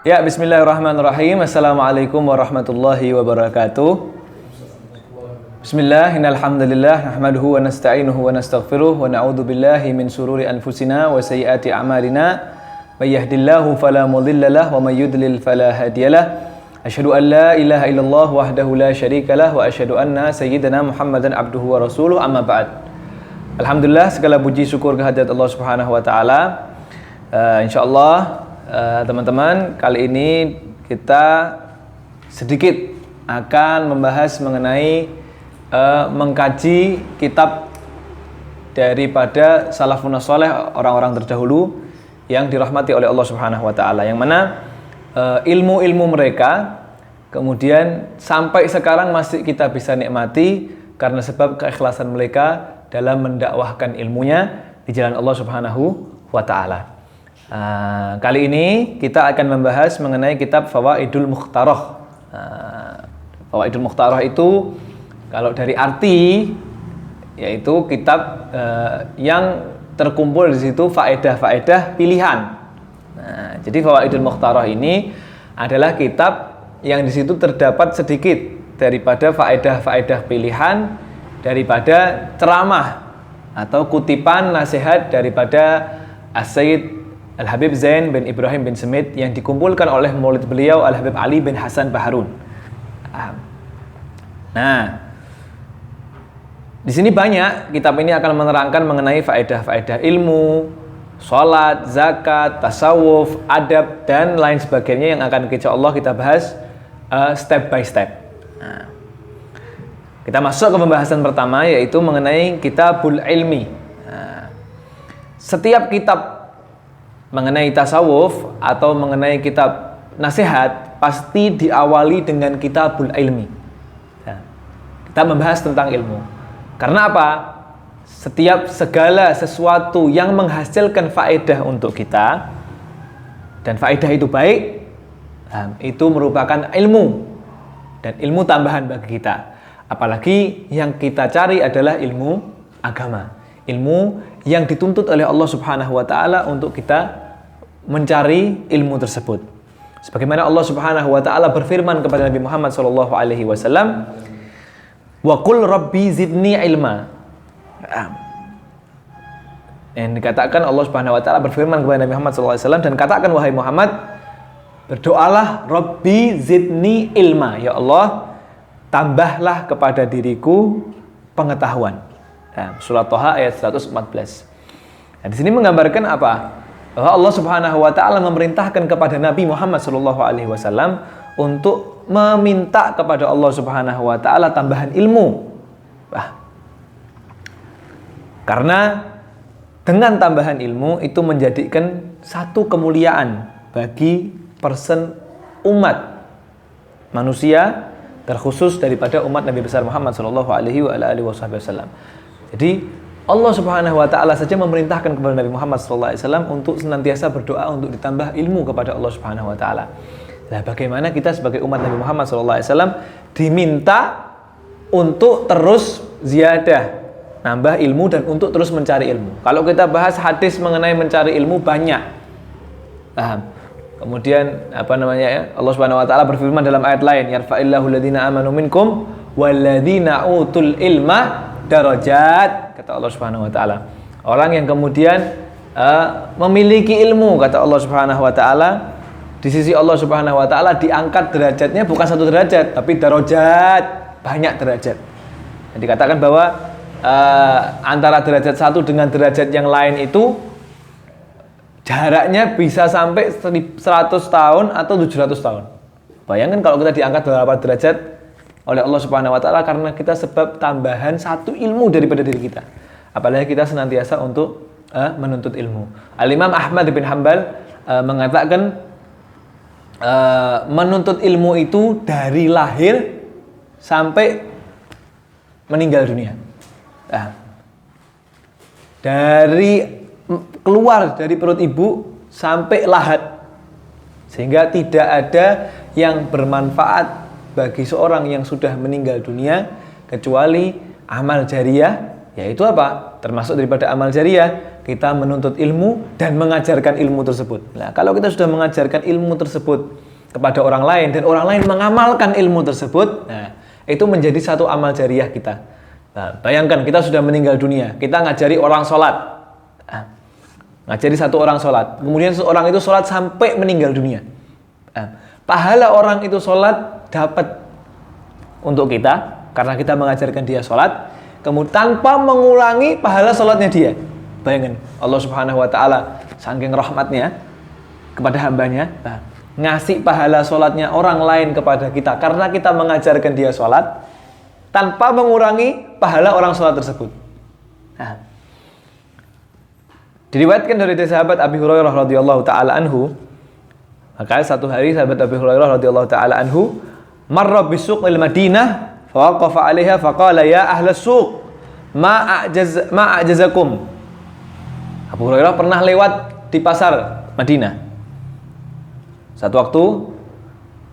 Ya, bismillahirrahmanirrahim. Assalamualaikum warahmatullahi wabarakatuh. Bismillah, innalhamdulillah, nahmaduhu wa nasta'inuhu wa nastaghfiruh wa na'udzu billahi min sururi anfusina wa sayyiati a'malina. May yahdihillahu fala mudhillalah wa may yudlil fala hadiyalah. Asyhadu an la ilaha illallah wahdahu la syarikalah wa asyhadu anna sayyidana Muhammadan abduhu wa rasuluh, amma ba'd. Alhamdulillah, segala puji syukur kehadirat Allah Subhanahu wa taala. Insyaallah teman-teman, kali ini kita sedikit akan membahas mengenai mengkaji kitab daripada salafun saleh, orang-orang terdahulu yang dirahmati oleh Allah Subhanahu wa taala, yang mana ilmu-ilmu mereka kemudian sampai sekarang masih kita bisa nikmati karena sebab keikhlasan mereka dalam mendakwahkan ilmunya di jalan Allah Subhanahu wa taala. Kali ini kita akan membahas mengenai kitab Fawaidul Mukhtarah. Fawaidul Mukhtarah itu kalau dari arti yaitu kitab yang terkumpul di situ faedah-faedah pilihan. Jadi Fawaidul Mukhtarah ini adalah kitab yang di situ terdapat sedikit daripada faedah-faedah pilihan daripada ceramah atau kutipan nasihat daripada As-Sayyid Al-Habib Zain bin Ibrahim bin Smith yang dikumpulkan oleh murid beliau Al-Habib Ali bin Hasan Baharun. Nah, di sini banyak kitab ini akan menerangkan mengenai faedah-faedah ilmu, sholat, zakat, tasawuf, adab, dan lain sebagainya yang akan insyaallah kita bahas step by step. Nah, kita masuk ke pembahasan pertama, yaitu mengenai kitabul ilmi. Nah, setiap kitab mengenai tasawuf atau mengenai kitab nasihat pasti diawali dengan kitabul ilmi. Nah, kita membahas tentang ilmu. Karena apa? Setiap segala sesuatu yang menghasilkan faedah untuk kita dan faedah itu baik, itu merupakan ilmu dan ilmu tambahan bagi kita. Apalagi yang kita cari adalah ilmu agama, ilmu yang dituntut oleh Allah Subhanahu wa taala untuk kita mencari ilmu tersebut. Sebagaimana Allah Subhanahu wa taala berfirman kepada Nabi Muhammad sallallahu alaihi wasallam, "Wa qul rabbi zidni ilma." Yang dikatakan Allah Subhanahu wa taala berfirman kepada Nabi Muhammad sallallahu alaihi wasallam, dan katakan wahai Muhammad, berdoalah, Rabbi zidni ilma, ya Allah, tambahlah kepada diriku pengetahuan. Surah Thaha ayat 114. Nah, di sini menggambarkan apa? Bahwa Allah Subhanahu wa taala memerintahkan kepada Nabi Muhammad sallallahu alaihi wasallam untuk meminta kepada Allah Subhanahu wa taala tambahan ilmu. Karena dengan tambahan ilmu itu menjadikan satu kemuliaan bagi person umat manusia, terkhusus daripada umat Nabi besar Muhammad sallallahu alaihi wasallam. Jadi Allah Subhanahu wa taala saja memerintahkan kepada Nabi Muhammad sallallahu alaihi wasallam untuk senantiasa berdoa untuk ditambah ilmu kepada Allah Subhanahu wa taala. Nah, bagaimana kita sebagai umat Nabi Muhammad sallallahu alaihi wasallam diminta untuk terus ziyadah, nambah ilmu dan untuk terus mencari ilmu. Kalau kita bahas hadis mengenai mencari ilmu banyak. Kemudian Allah Subhanahu wa taala berfirman dalam ayat lain, yarfa'illahu alladziina aamanu minkum walladziina utul ilma darajat, kata Allah Subhanahu wa taala. Orang yang kemudian memiliki ilmu, kata Allah Subhanahu wa taala, di sisi Allah Subhanahu wa taala diangkat derajatnya bukan satu derajat, tapi darajat, banyak derajat. Dan dikatakan bahwa antara derajat satu dengan derajat yang lain itu jaraknya bisa sampai 100 tahun atau 700 tahun. Bayangkan kalau kita diangkat beberapa derajat oleh Allah Subhanahu wa taala karena kita sebab tambahan satu ilmu daripada diri kita. Apalagi kita senantiasa untuk menuntut ilmu. Al-Imam Ahmad bin Hanbal mengatakan menuntut ilmu itu dari lahir sampai meninggal dunia. Dari keluar dari perut ibu sampai lahat, sehingga tidak ada yang bermanfaat bagi seorang yang sudah meninggal dunia kecuali amal jariyah Yaitu apa? Termasuk daripada amal jariah, kita menuntut ilmu dan mengajarkan ilmu tersebut. Nah, kalau kita sudah mengajarkan ilmu tersebut kepada orang lain dan orang lain mengamalkan ilmu tersebut, nah, itu menjadi satu amal jariah kita. Nah, bayangkan kita sudah meninggal dunia, kita ngajari orang sholat. Nah, ngajari satu orang sholat, kemudian seorang itu sholat sampai meninggal dunia. Nah, pahala orang itu sholat dapat untuk kita, karena kita mengajarkan dia sholat, kemudian tanpa mengulangi pahala sholatnya dia. Bayangkan, Allah Subhanahu Wa Taala saking rahmatnya kepada hambanya, nah, ngasih pahala sholatnya orang lain kepada kita karena kita mengajarkan dia sholat tanpa mengurangi pahala orang sholat tersebut. Nah, diriwayatkan dari sahabat Abi Hurairah radhiyallahu taala anhu, maka satu hari sahabat Abi Hurairah radhiyallahu taala anhu marra bisuqil Madinah fa waqafa 'alaiha fa qala ya ahlas suq ma a'jazakum. Abu Hurairah pernah lewat di pasar Madinah. Satu waktu,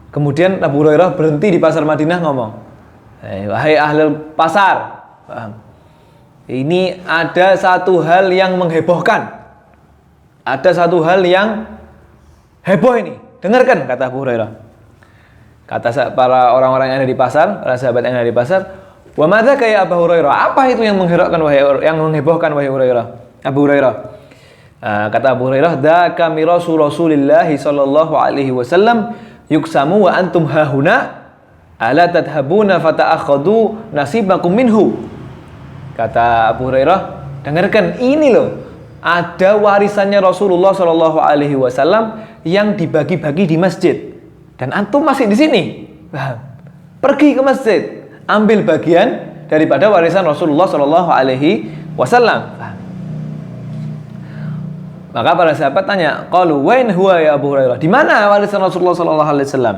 kemudian Abu Hurairah berhenti di pasar Madinah ngomong, wahai ahli pasar, ini ada satu hal yang menghebohkan. Ada satu hal yang heboh ini. Dengarkan, kata Abu Hurairah. Kata para orang-orang yang ada di pasar, para sahabat yang ada di pasar, wa madza ya Abu Hurairah? Apa itu yang menghebohkan wahai Hurairah? Abu Hurairah. Kata Abu Hurairah, dzaka mirasu Rasulillah sallallahu alaihi wasallam yuksamu wa antum hahuna ala tadhhabuna fata'akhadhu nasibakum minhu. Kata Abu Hurairah, dengarkan ini loh, ada warisannya Rasulullah sallallahu alaihi wasallam yang dibagi-bagi di masjid dan antum masih di sini. Pergi ke masjid, ambil bagian daripada warisan Rasulullah sallallahu alaihi wasallam. Maka para sahabat tanya, qalu wain huwa ya Abu Hurairah? Di mana warisan Rasulullah sallallahu alaihi wasallam?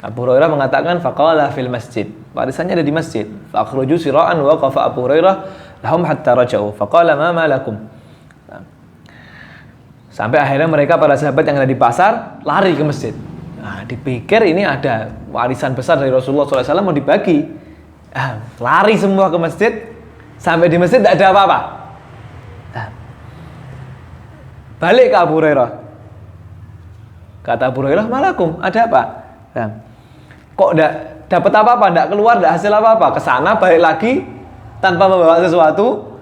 Abu Hurairah mengatakan faqala fil masjid. Warisannya ada di masjid. Fa akhruju sira'an wa qafa Abu Hurairah lahum hatta raja'u. Faqala ma malakum? Sampai akhirnya mereka para sahabat yang ada di pasar lari ke masjid. Nah, dipikir ini ada warisan besar dari Rasulullah sallallahu alaihi wasallam mau dibagi. Lari semua ke masjid. Sampai di masjid tidak ada apa-apa. Balik ke Abu Hurairah. Kata Abu Hurairah, malakum, ada apa? Nah, kok enggak dapat apa-apa, enggak keluar, enggak hasil apa-apa? Kesana balik lagi tanpa membawa sesuatu.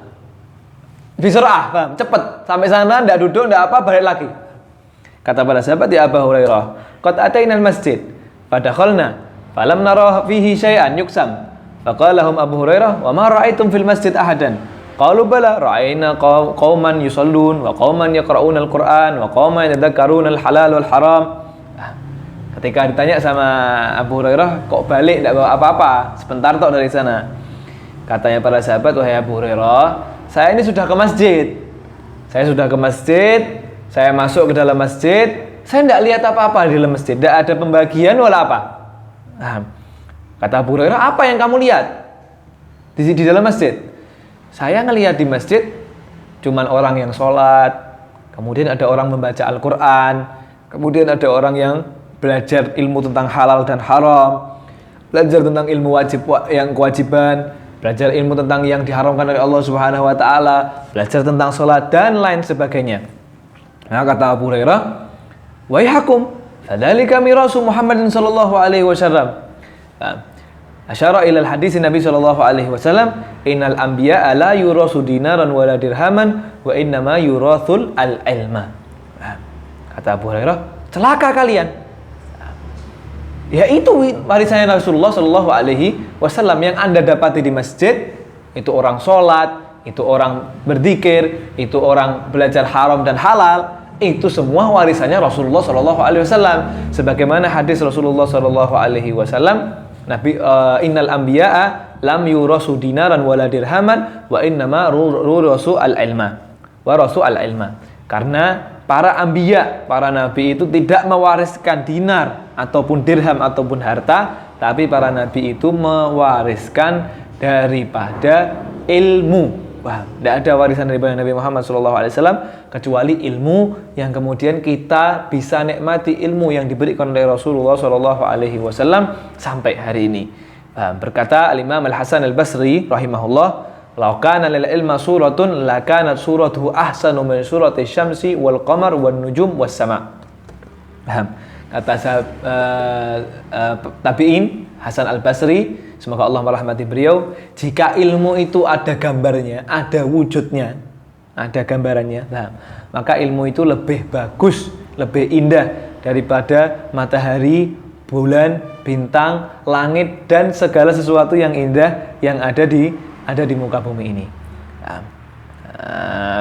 Bisur'ah, cepet. Sampai sana enggak duduk, enggak apa, balik lagi. Kata para sahabat, ya Abu Hurairah, qad atainal masjid, fadakhalna, falam nara fihi syai'an yuksam. Faqala lahum Abu Hurairah, wa ma ra'aitum fil masjid ahadan? Qalu bala ra'ayna qauman yusallun wa qauman yaqra'una al-Qur'an wa qauman yadhakkaruna al-halal wal haram. Ketika ditanya sama Abu Hurairah, kok balik enggak bawa apa-apa? Sebentar tok dari sana. Katanya para sahabat, wahai Abu Hurairah, saya ini sudah ke masjid. Saya sudah ke masjid, saya masuk ke dalam masjid, saya enggak lihat apa-apa di dalam masjid. Enggak ada pembagian wala apa. Kata Abu Hurairah, apa yang kamu lihat di dalam masjid? Saya ngelihat di masjid cuman orang yang sholat, kemudian ada orang membaca Al-Quran, kemudian ada orang yang belajar ilmu tentang halal dan haram, belajar tentang ilmu wajib yang kewajiban, belajar ilmu tentang yang diharamkan oleh Allah Subhanahu Wa Taala, belajar tentang sholat dan lain sebagainya. Nah, kata Abu Hurairah, waihakum, fadzalika mirasu Muhammadin sallallahu alaihi wasallam. Asyara ilal hadis Nabi sallallahu alaihi wasallam, innal anbiya'a la yurasu dinaran wala dirhaman wa innama yurathul al-ilma. Kata Abu Hurairah, celaka kalian. Ya itu warisannya Rasulullah sallallahu alaihi wasallam yang Anda dapati di masjid, itu orang sholat, itu orang berzikir, itu orang belajar haram dan halal, itu semua warisannya Rasulullah sallallahu alaihi wasallam. Sebagaimana hadis Rasulullah sallallahu alaihi wasallam, Nabi innal anbiya'a lam yurasu dinaran wala dirhaman wa innama yurasu al-ilma. Wa rasu al-ilma. Karena para anbiya, para nabi itu tidak mewariskan dinar ataupun dirham ataupun harta, tapi para nabi itu mewariskan daripada ilmu. Wah, tidak ada warisan daripada Nabi Muhammad SAW kecuali ilmu yang kemudian kita bisa nikmati ilmu yang diberikan oleh Rasulullah SAW sampai hari ini. Berkata Al-Imam Al-Hasan Al-Basri rahimahullah, Law kana lil ilma suratun la kanat suratuhu ahsanu min surati syamsi wal qamar wan nujum was sama. Paham? Kata tabi'in Hasan Al-Basri, semoga Allah merahmati beliau, jika ilmu itu ada gambarnya, ada wujudnya, ada gambarannya, nah, maka ilmu itu lebih bagus, lebih indah daripada matahari, bulan, bintang, langit, dan segala sesuatu yang indah yang ada di muka bumi ini. Nah,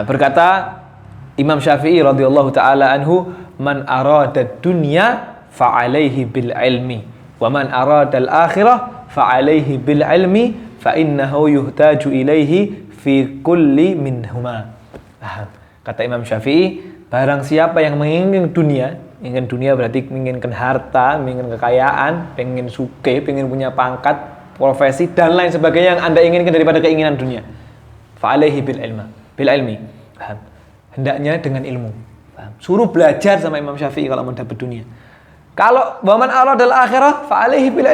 berkata Imam Syafi'i radhiyallahu taala anhu, man arada dunya fa'alaihi bil ilmi wa man arada al akhirah fa'alaihi bil ilmi fa innahu yuhtaju ilaihi fi kulli minhuma. Kata Imam Syafi'i, barang siapa yang menginginkan dunia, ingin dunia berarti menginginkan harta, menginginkan kekayaan, pengen suke, pengen punya pangkat, profesi dan lain sebagainya yang Anda inginkan daripada keinginan dunia, fa'alaihi bil ilmi. Hendaknya dengan ilmu. Suruh belajar sama Imam Syafi'i kalau mau dapat dunia. Kalau waman aradal akhirah fa'alaihi bil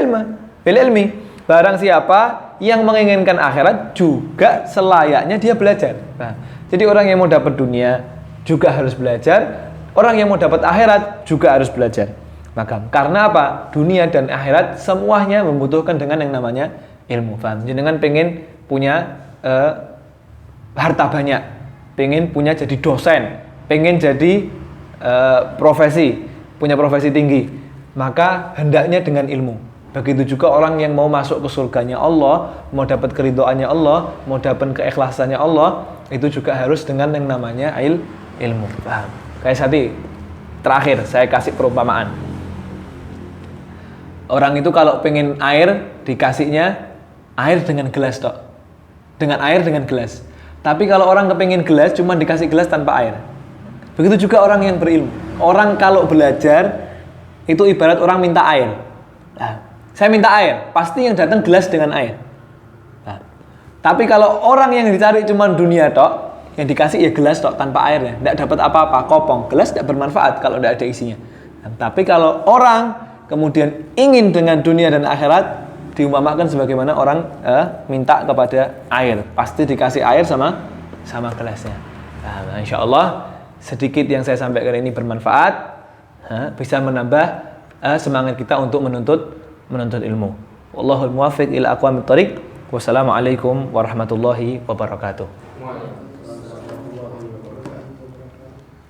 ilmi. Barang siapa yang menginginkan akhirat juga selayaknya dia belajar. Nah, jadi orang yang mau dapat dunia juga harus belajar, orang yang mau dapat akhirat juga harus belajar. Maka karena apa? Dunia dan akhirat semuanya membutuhkan dengan yang namanya ilmu. Paham? Jenengan pengen punya harta banyak, pengen punya jadi dosen, pengen jadi profesi, punya profesi tinggi, maka hendaknya dengan ilmu. Begitu juga orang yang mau masuk ke surganya Allah, mau dapat keridhoannya Allah, mau dapat keikhlasannya Allah, itu juga harus dengan yang namanya ilmu. Paham? Kayak tadi terakhir saya kasih perumpamaan. Orang itu kalau pengen air, dikasihnya air dengan gelas tok. Dengan air dengan gelas. Tapi kalau orang kepengin gelas, cuma dikasih gelas tanpa air. Begitu juga orang yang berilmu. Orang kalau belajar, itu ibarat orang minta air. Nah, saya minta air, pasti yang datang gelas dengan air. Nah, tapi kalau orang yang dicari cuma dunia tok, yang dikasih ya gelas tok tanpa airnya, tidak dapat apa-apa, kopong. Gelas tidak bermanfaat kalau tidak ada isinya. Nah, tapi kalau orang kemudian ingin dengan dunia dan akhirat, diumpamakan sebagaimana orang minta kepada air, pasti dikasih air sama gelasnya. Nah, insya Allah sedikit yang saya sampaikan ini bermanfaat, bisa menambah semangat kita untuk menuntut ilmu. Wallahul muwaffiq ila aqwamit thoriq. Wassalamualaikum warahmatullahi wabarakatuh.